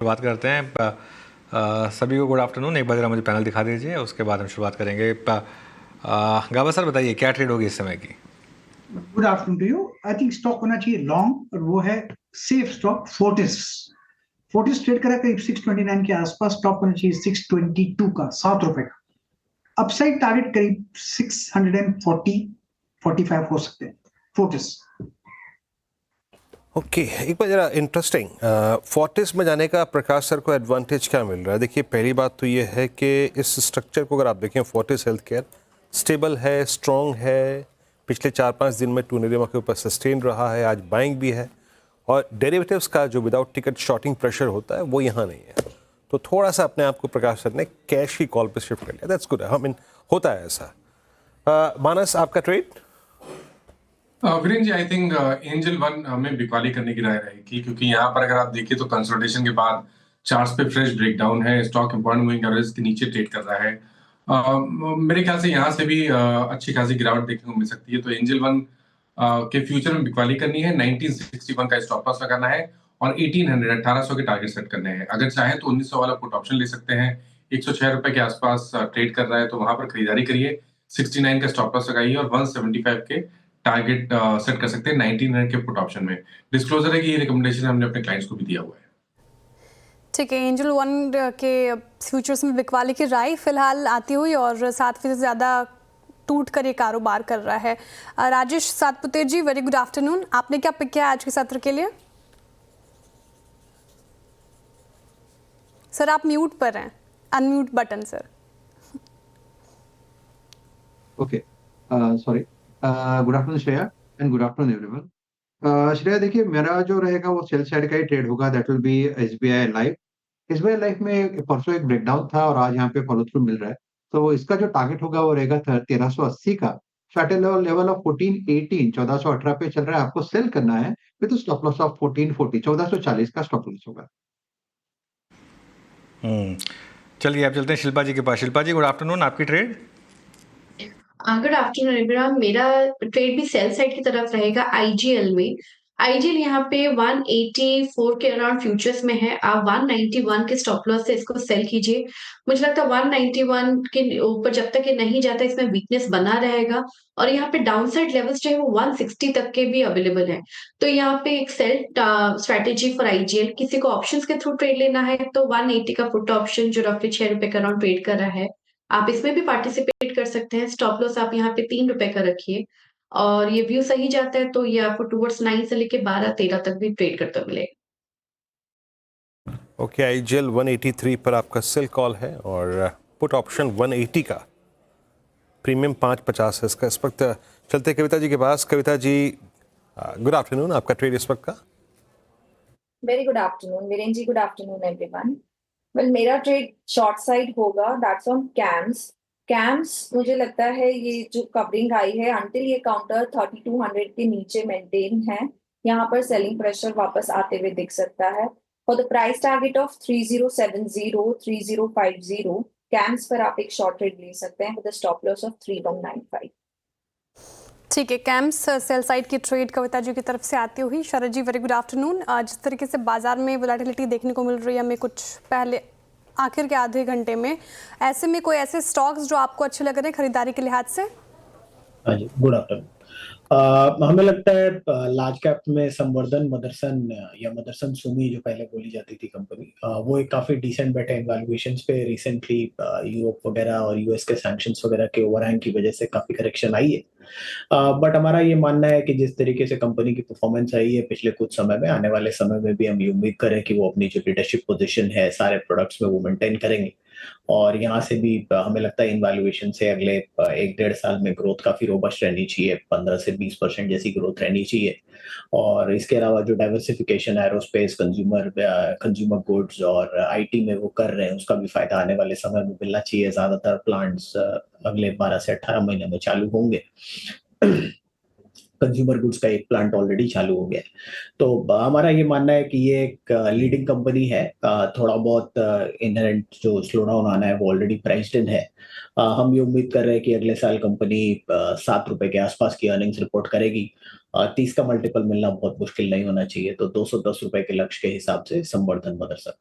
शुरुआत करते हैं। सभी को गुड आफ्टरनून। एक बार जरा मुझे पैनल दिखा दीजिए, उसके बाद हम शुरुआत करेंगे। गाबा सर बताइए क्या ट्रेड होगी इस समय की? Good afternoon to you. I think stock होना चाहिए लॉन्ग, और वो है safe stock Fortis. Fortis trade करा करीब 629 के आसपास, स्टॉक होना चाहिए 622 का, ₹7 का। अपसाइड टारगेट करीब 640-45 हो सकते हैं फोर्टिस। ओके एक बार जरा इंटरेस्टिंग, फोर्टिस में जाने का प्रकाश सर को एडवांटेज क्या मिल रहा है? देखिए पहली बात तो ये है कि इस स्ट्रक्चर को अगर आप देखें, फोर्टिस हेल्थ केयर स्टेबल है, स्ट्रॉन्ग है, पिछले 4-5 दिन में टूनेरिमा के ऊपर सस्टेन रहा है, आज बाइंग भी है, और डेरिवेटिव्स का जो विदाउट टिकट शॉर्टिंग प्रेशर होता है वो यहाँ नहीं है। तो थोड़ा सा अपने आप को प्रकाश सर ने कैश की कॉल पर शिफ्ट कर लिया, दैट्स गुड। आई मीन होता है ऐसा। मानस आपका ट्रेड? Virendra ji, I think Angel One में बिकवाली करने की राय रहेगी, क्योंकि यहाँ पर अगर आप देखिए तो कंसोलिडेशन के बाद चार्ट्स पे फ्रेश ब्रेकडाउन है, स्टॉक इंपॉर्टेंट मूविंग एवरेज के नीचे ट्रेड कर रहा है। मेरे ख्याल से यहाँ से भी अच्छी खासी गिरावट देखने को मिल सकती है। तो एंजल वन के फ्यूचर में बिकवाली करनी है, 1961 का स्टॉप लॉस लगाना है और 1800 के टारगेट सेट करने हैं। अगर चाहे तो 1900 वाला पुट ऑप्शन ले सकते हैं, ₹106 के आसपास ट्रेड कर रहा है, तो वहां पर खरीदारी करिए। 69 का स्टॉप लॉस लगाइए और 175 के टारगेट सेट कर सकते हैं 1900 के पुट ऑप्शन में। डिस्क्लोजर है कि ये रिकमेंडेशन हमने अपने क्लाइंट्स को भी दिया हुआ है। ठीक है, एंजल वन के फ्यूचर्स में बिकवाली की राय फिलहाल आती हुई और 7% से ज़्यादा टूट कर ये कारोबार कर रहा है। राजेश सातपुते जी, वेरी गुड आफ्टरनून। आपने क्या पिक किया आज के सत्र के लिए? सर आप म्यूट पर हैं, unmute button sir. Okay, sorry. Good afternoon Shreya and good afternoon everyone. Shreya देखिए, मेरा जो रहेगा वो सेल साइड का ही ट्रेड होगा, that will be SBI life. SBI life में परसों एक ब्रेकडाउन था और आज यहाँ पे फॉलो थ्रू मिल रहा है, तो इसका जो टारगेट होगा वो रहेगा 1380 का। शार्टेड लेवल ऑफ 1418, 1418 पे चल रहा है, आपको सेल करना है विद स्टॉप लॉस ऑफ 1440, 1440 का स्टॉप लॉस होगा। चलिए आप चलते हैं शिल्पा जी के पास। शिल्पा जी गुड आफ्टरनून, आपकी ट्रेड? Good afternoon everyone. मेरा ट्रेड भी सेल साइड की तरफ रहेगा आईजीएल में। आईजीएल यहाँ पे 184 के अराउंड फ्यूचर्स में है। आप 191 के स्टॉप लॉस से इसको सेल कीजिए। मुझे लगता है 191 के ऊपर जब तक ये नहीं जाता, इसमें वीकनेस बना रहेगा और यहाँ पे डाउन साइड लेवल्स जो है वो 160 तक के भी अवेलेबल है। तो यहाँ पे एक सेल स्ट्रेटेजी फॉर आईजीएल। किसी को ऑप्शंस के थ्रू ट्रेड लेना है तो 180 का पुट ऑप्शन जो रफली ₹6 का अराउंड ट्रेड कर रहा है, आप इसमें भी पार्टिसिपेट कर सकते हैं। स्टॉप लॉस आप यहाँ पे ₹3 का रखिए और ये व्यू सही जाता है तो ये आपको टुवर्ड्स 9 से लेके 12-13 तक भी ट्रेड करते मिलेगा। ओके, आईजीएल 183 पर आपका सेल कॉल है और पुट ऑप्शन 180 का, प्रीमियम 550 है इसका इस वक्त। चलते कविता जी के पास। कविता जी गुड आफ्टरनून, आपका ट्रेड इस वक्त का? Very good afternoon Virendra ji, good afternoon everyone. Well मेरा ट्रेड शॉर्ट साइड होगा, दैट्स ऑन कैम्स। मुझे लगता है ये जो कवरिंग आई है अंटिल ये काउंटर 3200 के नीचे मेंटेन है, यहाँ पर सेलिंग प्रेशर वापस आते हुए दिख सकता है। For the price target of 3070 3050 camps पर आप एक शॉर्ट ट्रेड ले सकते हैं with the stop loss of 3195। ठीक है, कैम्स सेल साइड की ट्रेड कविता जी की तरफ से आती हुई। शरद जी वेरी गुड आफ्टरनून। जिस तरीके से बाजार में वोलेटिलिटी देखने को मिल रही है हमें कुछ पहले आखिर के आधे घंटे में, ऐसे में कोई ऐसे स्टॉक्स जो आपको अच्छे लग रहे हैं खरीदारी के लिहाज से? हाँ जी, गुड आफ्टरनून। हमें लगता है लार्ज कैप में संवर्धन मदरसन या मदरसन सुमी जो पहले बोली जाती थी कंपनी, वो एक काफी डिसेंट बेट है वैल्यूएशंस पे। रिसेंटली यूरोप वगैरह और यूएस के सैंक्शंस वगैरह के ओवरहैंग की वजह से काफी करेक्शन आई है, बट हमारा ये मानना है कि जिस तरीके से कंपनी की परफॉर्मेंस आई है पिछले कुछ समय में, आने वाले समय में भी हम ये उम्मीद करें कि वो अपनी जो लीडरशिप पोजीशन है सारे प्रोडक्ट्स में वो मेंटेन करेंगे और यहाँ से भी हमें लगता है इन वैल्यूएशन से अगले 1-1.5 साल में ग्रोथ काफी रोबस्ट रहनी चाहिए, 15 से 20% जैसी ग्रोथ रहनी चाहिए। और इसके अलावा जो डाइवर्सिफिकेशन एरोस्पेस, कंज्यूमर गुड्स और आईटी में वो कर रहे हैं, उसका भी फायदा आने वाले समय में मिलना चाहिए। ज्यादातर प्लांट्स अगले 12 से 18 महीने में चालू होंगे। कंज्यूमर गुड्स का एक प्लांट ऑलरेडी चालू हो गया है। तो हमारा ये मानना है कि ये एक लीडिंग कंपनी है। थोड़ा बहुत इनहेरेंट जो स्लो डाउन आना है वो ऑलरेडी प्राइस्ड इन है। हम ये उम्मीद कर रहे हैं कि अगले साल कंपनी ₹7 के आसपास की अर्निंग्स रिपोर्ट करेगी। 30 का मल्टीपल मिलना बहुत मुश्किल नहीं होना चाहिए, तो ₹210 के लक्ष्य के हिसाब से संवर्धन मदरसन।